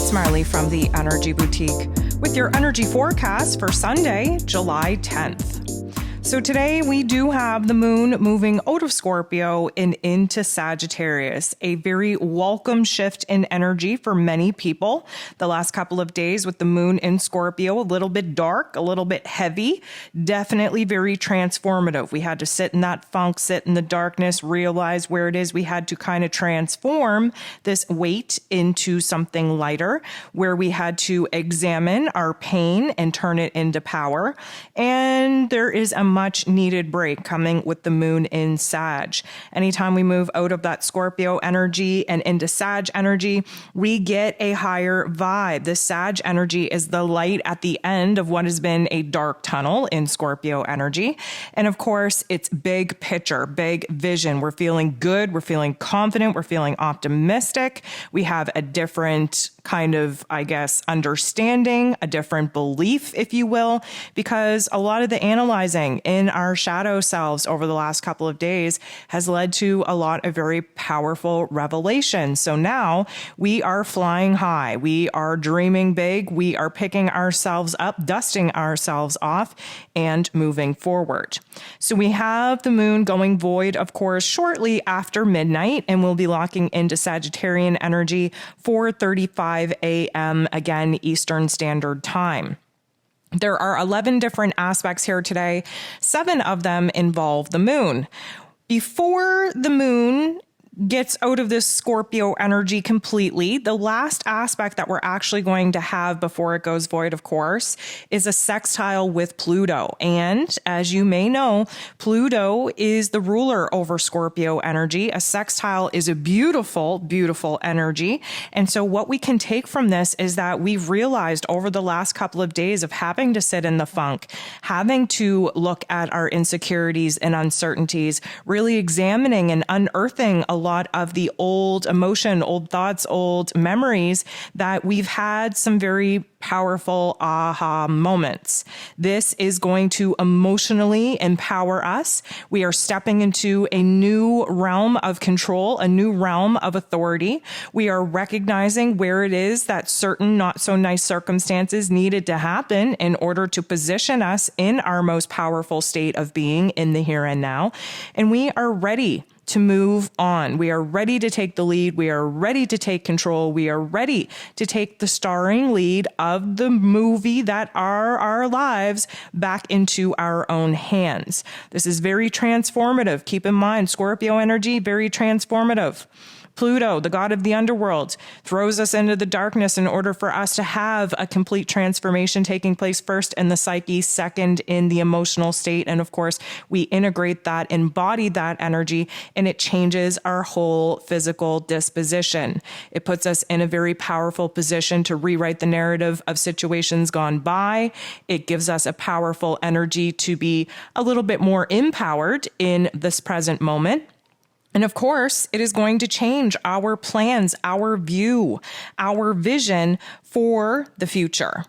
it's Marley from the Energy Boutique with your energy forecast for Sunday, July 10th. So today we do have the moon moving out of Scorpio and into Sagittarius, a very welcome shift in energy for many people. The last couple of days with the moon in Scorpio, a little bit dark, a little bit heavy, definitely very transformative. We had to sit in that funk, sit in the darkness, realize where it is we had to kind of transform this weight into something lighter, where we had to examine our pain and turn it into power. And there is a much needed break coming with the moon in Sag. Anytime we move out of that Scorpio energy and into Sag energy, we get a higher vibe. The Sag energy is the light at the end of what has been a dark tunnel in Scorpio energy. And of course, it's big picture, big vision. We're feeling good. We're feeling confident. We're feeling optimistic. We have a different kind of, understanding, a different belief, if you will, because a lot of the analyzing in our shadow selves over the last couple of days has led to a lot of very powerful revelations. So now we are flying high. We are dreaming big. We are picking ourselves up, dusting ourselves off, and moving forward. So we have the moon going void, of course, shortly after midnight, and we'll be locking into Sagittarian energy 4:35 a.m. again, Eastern Standard Time. There are 11 different aspects here today. 7 of them involve the moon. Before the moon gets out of this Scorpio energy completely, the last aspect that we're actually going to have before it goes void, of course, is a sextile with Pluto. And as you may know, Pluto is the ruler over Scorpio energy. A sextile is a beautiful, beautiful energy. And so what we can take from this is that we've realized over the last couple of days of having to sit in the funk, having to look at our insecurities and uncertainties, really examining and unearthing a lot of the old emotion, old thoughts, old memories, that we've had some very powerful aha moments. This is going to emotionally empower us. We are stepping into a new realm of control, a new realm of authority. We are recognizing where it is that certain not so nice circumstances needed to happen in order to position us in our most powerful state of being in the here and now. And we are ready to move on. We are ready to take the lead. We are ready to take control. We are ready to take the starring lead of the movie that are our lives back into our own hands. This is very transformative. Keep in mind, Scorpio energy, very transformative. Pluto, the god of the underworld, throws us into the darkness in order for us to have a complete transformation taking place first in the psyche, second in the emotional state. And of course, we integrate that, embody that energy, and it changes our whole physical disposition. It puts us in a very powerful position to rewrite the narrative of situations gone by. It gives us a powerful energy to be a little bit more empowered in this present moment. And of course, it is going to change our plans, our view, our vision for the future.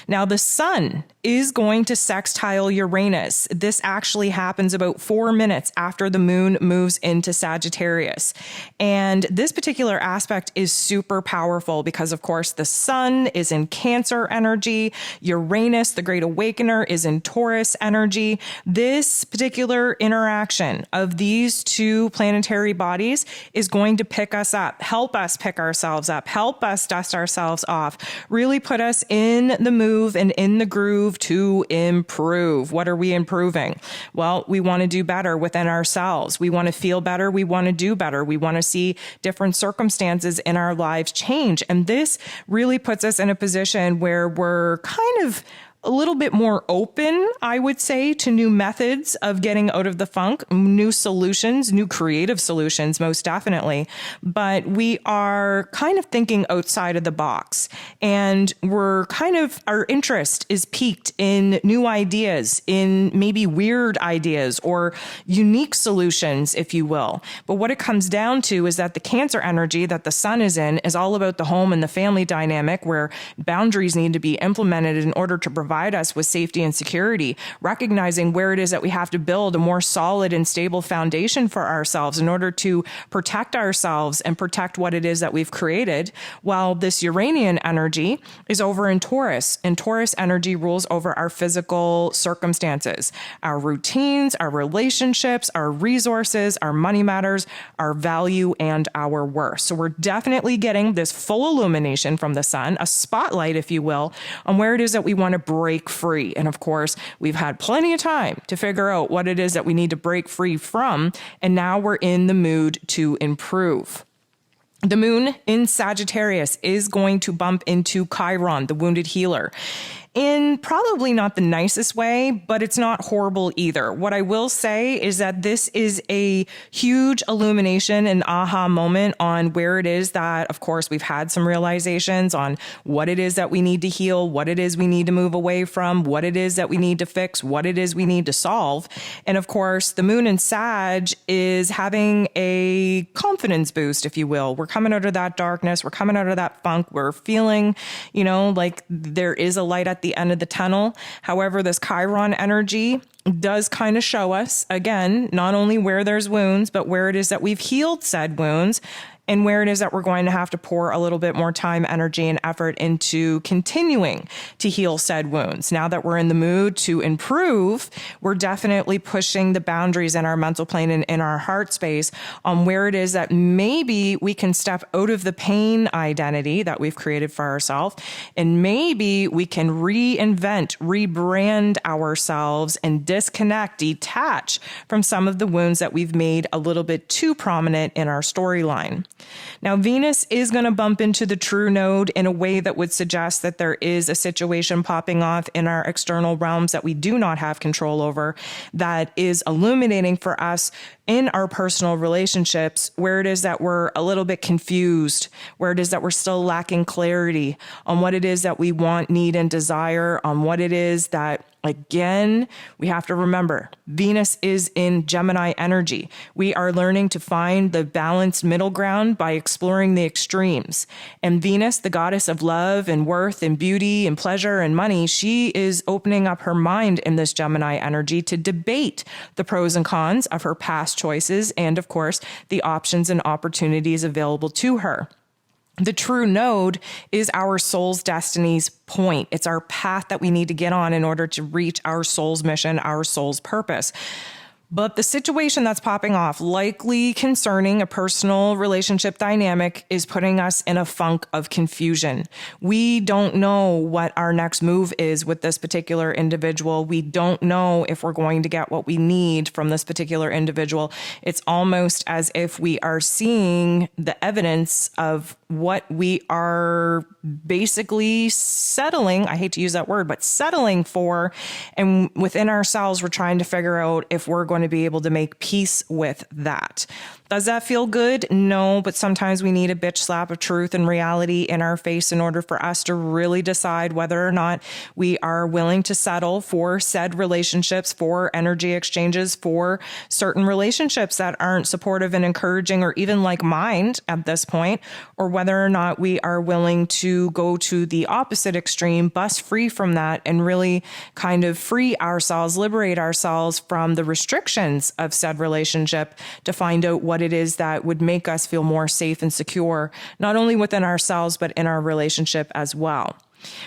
Now, the sun is going to sextile Uranus. This actually happens about 4 minutes after the moon moves into Sagittarius. And this particular aspect is super powerful because, of course, the sun is in Cancer energy. Uranus, the Great Awakener, is in Taurus energy. This particular interaction of these two planetary bodies is going to pick us up, help us pick ourselves up, help us dust ourselves off, really put us in the move and in the groove to improve. What are we improving? Well, we want to do better within ourselves. We want to feel better. We want to do better. We want to see different circumstances in our lives change. And this really puts us in a position where we're kind of a little bit more open, I would say, to new methods of getting out of the funk, new solutions, new creative solutions, most definitely. But we are kind of thinking outside of the box, and our interest is piqued in new ideas, in maybe weird ideas or unique solutions, if you will. But what it comes down to is that the Cancer energy that the sun is in is all about the home and the family dynamic, where boundaries need to be implemented in order to provide provide us with safety and security, recognizing where it is that we have to build a more solid and stable foundation for ourselves in order to protect ourselves and protect what it is that we've created. While this Uranian energy is over in Taurus, and Taurus energy rules over our physical circumstances, our routines, our relationships, our resources, our money matters, our value, and our worth. So we're definitely getting this full illumination from the sun, a spotlight, if you will, on where it is that we want to break free. And of course, we've had plenty of time to figure out what it is that we need to break free from. And now we're in the mood to improve. The moon in Sagittarius is going to bump into Chiron, the wounded healer, in probably not the nicest way, but it's not horrible either. What I will say is that this is a huge illumination and aha moment on where it is that, of course, we've had some realizations on what it is that we need to heal, what it is we need to move away from, what it is that we need to fix, what it is we need to solve. And of course, the moon in Sag is having a confidence boost, if you will. We're coming out of that darkness. We're coming out of that funk. We're feeling, like there is a light at the end of the tunnel. However, this Chiron energy does kind of show us, again, not only where there's wounds, but where it is that we've healed said wounds, and where it is that we're going to have to pour a little bit more time, energy, and effort into continuing to heal said wounds. Now that we're in the mood to improve, we're definitely pushing the boundaries in our mental plane and in our heart space on where it is that maybe we can step out of the pain identity that we've created for ourselves, and maybe we can reinvent, rebrand ourselves and disconnect, detach from some of the wounds that we've made a little bit too prominent in our storyline. Now, Venus is going to bump into the true node in a way that would suggest that there is a situation popping off in our external realms that we do not have control over, that is illuminating for us in our personal relationships, where it is that we're a little bit confused, where it is that we're still lacking clarity on what it is that we want, need, and desire, on what it is that, again, we have to remember, Venus is in Gemini energy. We are learning to find the balanced middle ground by exploring the extremes. And Venus, the goddess of love and worth and beauty and pleasure and money, she is opening up her mind in this Gemini energy to debate the pros and cons of her past choices and, of course, the options and opportunities available to her. The true node is our soul's destiny's point. It's our path that we need to get on in order to reach our soul's mission, our soul's purpose. But the situation that's popping off, likely concerning a personal relationship dynamic, is putting us in a funk of confusion. We don't know what our next move is with this particular individual. We don't know if we're going to get what we need from this particular individual. It's almost as if we are seeing the evidence of what we are basically settling, I hate to use that word, but settling for. And within ourselves, we're trying to figure out if we're going to be able to make peace with that. Does that feel good? No, but sometimes we need a bitch slap of truth and reality in our face in order for us to really decide whether or not we are willing to settle for said relationships, for energy exchanges, for certain relationships that aren't supportive and encouraging or even like-minded at this point, or whether or not we are willing to go to the opposite extreme, bust free from that, and really kind of free ourselves, liberate ourselves from the restrictions of said relationship to find out what it is that would make us feel more safe and secure, not only within ourselves, but in our relationship as well.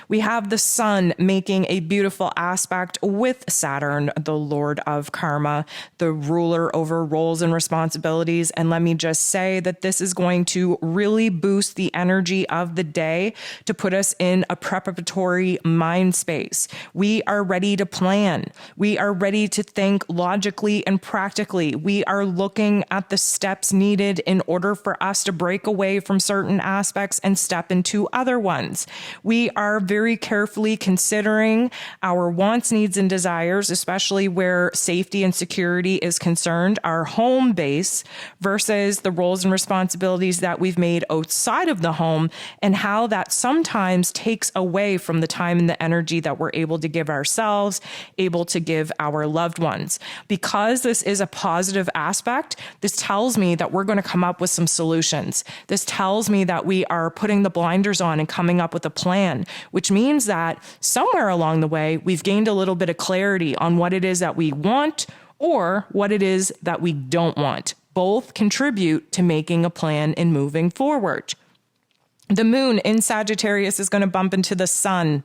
We have the sun making a beautiful aspect with Saturn, the Lord of Karma, the ruler over roles and responsibilities. And let me just say that this is going to really boost the energy of the day to put us in a preparatory mind space. We are ready to plan. We are ready to think logically and practically. We are looking at the steps needed in order for us to break away from certain aspects and step into other ones. We are very carefully considering our wants, needs, and desires, especially where safety and security is concerned, our home base versus the roles and responsibilities that we've made outside of the home, and how that sometimes takes away from the time and the energy that we're able to give ourselves, able to give our loved ones. Because this is a positive aspect, this tells me that we're going to come up with some solutions. This tells me that we are putting the blinders on and coming up with a plan. which means that somewhere along the way, we've gained a little bit of clarity on what it is that we want or what it is that we don't want. Both contribute to making a plan and moving forward. The moon in Sagittarius is going to bump into the sun.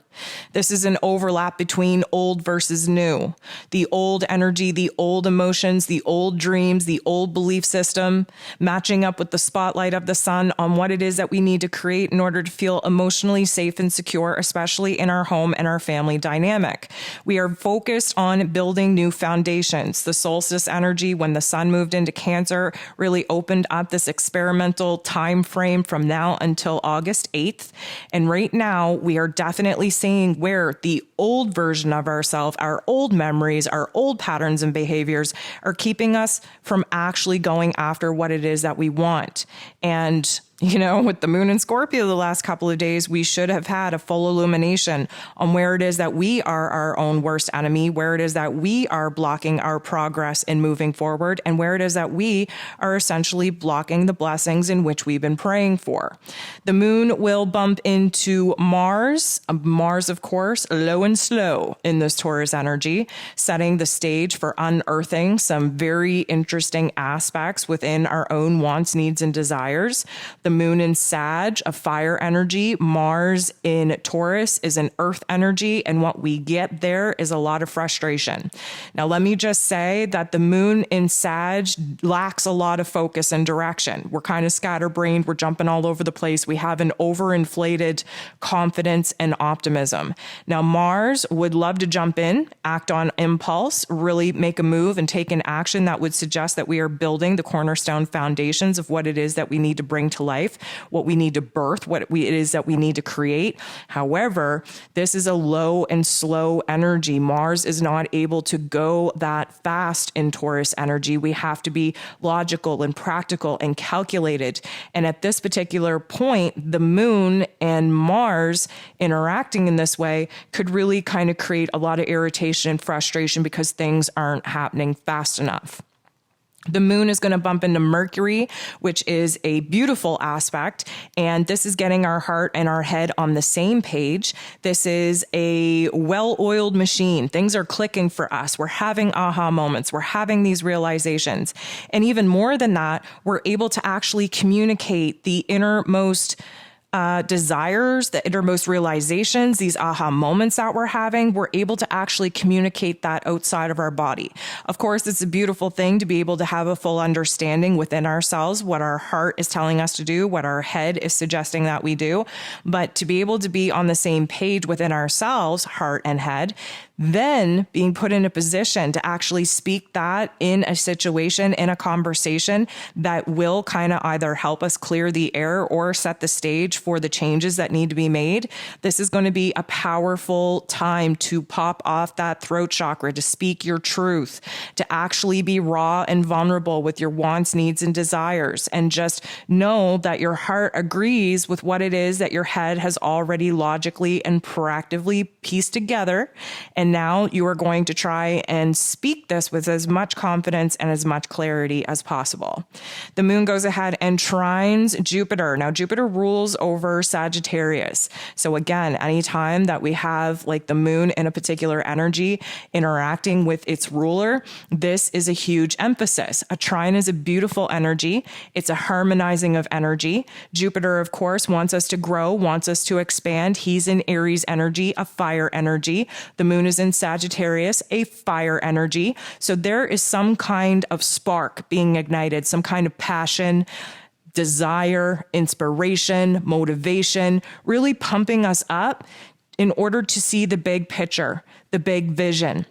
This is an overlap between old versus new. The old energy, the old emotions, the old dreams, the old belief system, matching up with the spotlight of the sun on what it is that we need to create in order to feel emotionally safe and secure, especially in our home and our family dynamic. We are focused on building new foundations. The solstice energy, when the sun moved into Cancer, really opened up this experimental time frame from now until August 8th. And right now, we are definitely seeing where the old version of ourselves, our old memories, our old patterns and behaviors are keeping us from actually going after what it is that we want. And with the moon in Scorpio the last couple of days, we should have had a full illumination on where it is that we are our own worst enemy, where it is that we are blocking our progress in moving forward, and where it is that we are essentially blocking the blessings in which we've been praying for. The moon will bump into Mars. Mars, of course, low and slow in this Taurus energy, setting the stage for unearthing some very interesting aspects within our own wants, needs, and desires. The moon in Sag, a fire energy. Mars in Taurus is an earth energy. And what we get there is a lot of frustration. Now, let me just say that the moon in Sag lacks a lot of focus and direction. We're kind of scatterbrained. We're jumping all over the place. We have an overinflated confidence and optimism. Now, Mars would love to jump in, act on impulse, really make a move and take an action that would suggest that we are building the cornerstone foundations of what it is that we need to bring to life, what we need to birth, it is that we need to create. However, this is a low and slow energy. Mars is not able to go that fast in Taurus energy. We have to be logical and practical and calculated. And at this particular point, the moon and Mars interacting in this way could really kind of create a lot of irritation and frustration because things aren't happening fast enough. The moon is going to bump into Mercury, which is a beautiful aspect. And this is getting our heart and our head on the same page. This is a well-oiled machine. Things are clicking for us. We're having aha moments. We're having these realizations. And even more than that, we're able to actually communicate the innermost desires, the innermost realizations, these aha moments that we're having, we're able to actually communicate that outside of our body. Of course, it's a beautiful thing to be able to have a full understanding within ourselves, what our heart is telling us to do, what our head is suggesting that we do. But to be able to be on the same page within ourselves, heart and head, then being put in a position to actually speak that in a situation, in a conversation that will kind of either help us clear the air or set the stage for the changes that need to be made. This is going to be a powerful time to pop off that throat chakra, to speak your truth, to actually be raw and vulnerable with your wants, needs, and desires, and just know that your heart agrees with what it is that your head has already logically and proactively pieced together. And now you are going to try and speak this with as much confidence and as much clarity as possible. The moon goes ahead and trines Jupiter. Now, Jupiter rules over Sagittarius. So again, anytime that we have like the moon in a particular energy interacting with its ruler, this is a huge emphasis. A trine is a beautiful energy. It's a harmonizing of energy. Jupiter, of course, wants us to grow, wants us to expand. He's in Aries energy, a fire energy. The moon is in Sagittarius, a fire energy. So there is some kind of spark being ignited, some kind of passion, desire, inspiration, motivation, really pumping us up in order to see the big picture, the big vision.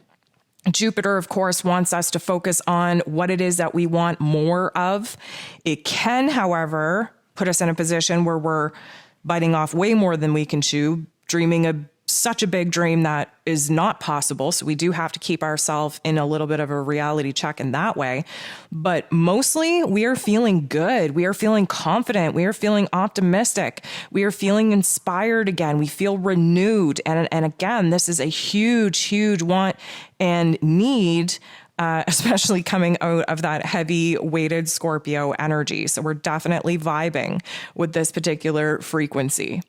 Jupiter, of course, wants us to focus on what it is that we want more of. It can, however, put us in a position where we're biting off way more than we can chew, dreaming such a big dream that is not possible. So we do have to keep ourselves in a little bit of a reality check in that way. But mostly we are feeling good. We are feeling confident. We are feeling optimistic. We are feeling inspired again. We feel renewed. And again, this is a huge, huge want and need, especially coming out of that heavy weighted Scorpio energy. So we're definitely vibing with this particular frequency.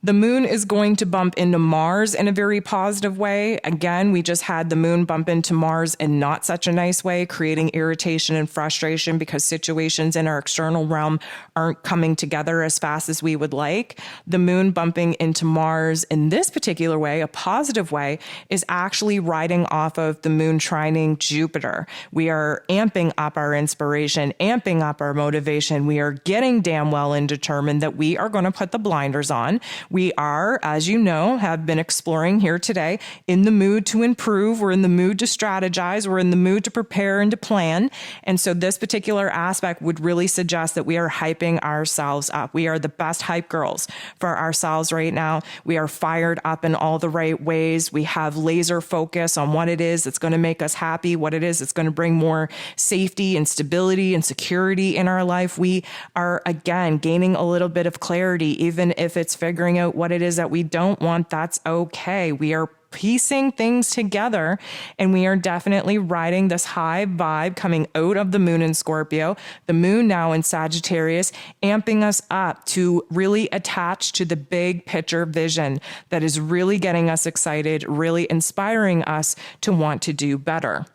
The moon is going to bump into Mars in a very positive way. Again, we just had the moon bump into Mars in not such a nice way, creating irritation and frustration because situations in our external realm aren't coming together as fast as we would like. The moon bumping into Mars in this particular way, a positive way, is actually riding off of the moon trining Jupiter. We are amping up our inspiration, amping up our motivation. We are getting damn well and determined that we are going to put the blinders on. We are, as you know, have been exploring here today, in the mood to improve. We're in the mood to strategize. We're in the mood to prepare and to plan. And so this particular aspect would really suggest that we are hyping ourselves up. We are the best hype girls for ourselves right now. We are fired up in all the right ways. We have laser focus on what it is that's going to make us happy, what it is that's going to bring more safety and stability and security in our life. We are, again, gaining a little bit of clarity, even if it's figuring out what it is that we don't want. That's okay. We are piecing things together, and we are definitely riding this high vibe coming out of the moon in Scorpio, the moon now in Sagittarius, amping us up to really attach to the big picture vision that is really getting us excited, really inspiring us to want to do better.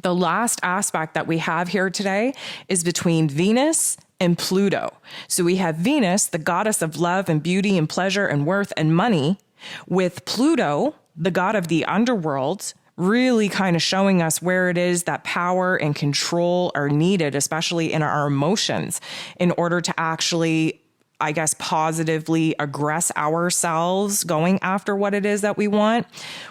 The last aspect that we have here today is between Venus and Pluto. So we have Venus, the goddess of love and beauty and pleasure and worth and money, with Pluto, the god of the underworld, really kind of showing us where it is that power and control are needed, especially in our emotions, in order to actually, I guess, positively aggress ourselves going after what it is that we want.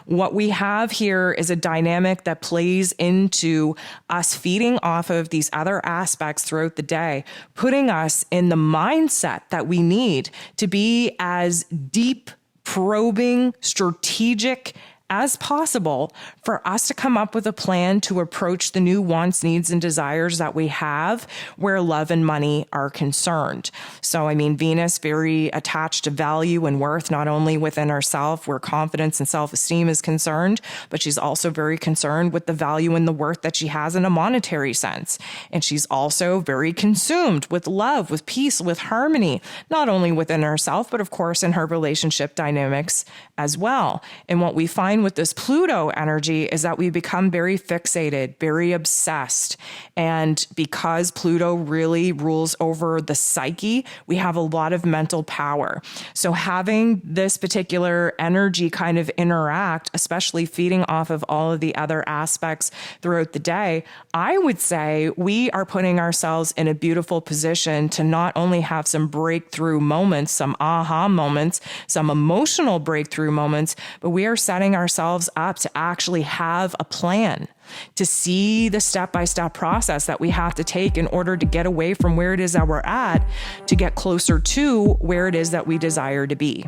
What we have here is a dynamic that plays into us feeding off of these other aspects throughout the day, putting us in the mindset that we need to be as deep, probing, strategic as possible for us to come up with a plan to approach the new wants, needs, and desires that we have where love and money are concerned. So, I mean, Venus, very attached to value and worth, not only within herself, where confidence and self-esteem is concerned, but she's also very concerned with the value and the worth that she has in a monetary sense. And she's also very consumed with love, with peace, with harmony, not only within herself, but of course in her relationship dynamics as well. And what we find with this Pluto energy is that we become very fixated, very obsessed. And because Pluto really rules over the psyche, we have a lot of mental power. So having this particular energy kind of interact, especially feeding off of all of the other aspects throughout the day, I would say we are putting ourselves in a beautiful position to not only have some breakthrough moments, some aha moments, some emotional breakthrough moments, but we are setting ourselves up to actually have a plan, to see the step-by-step process that we have to take in order to get away from where it is that we're at, to get closer to where it is that we desire to be.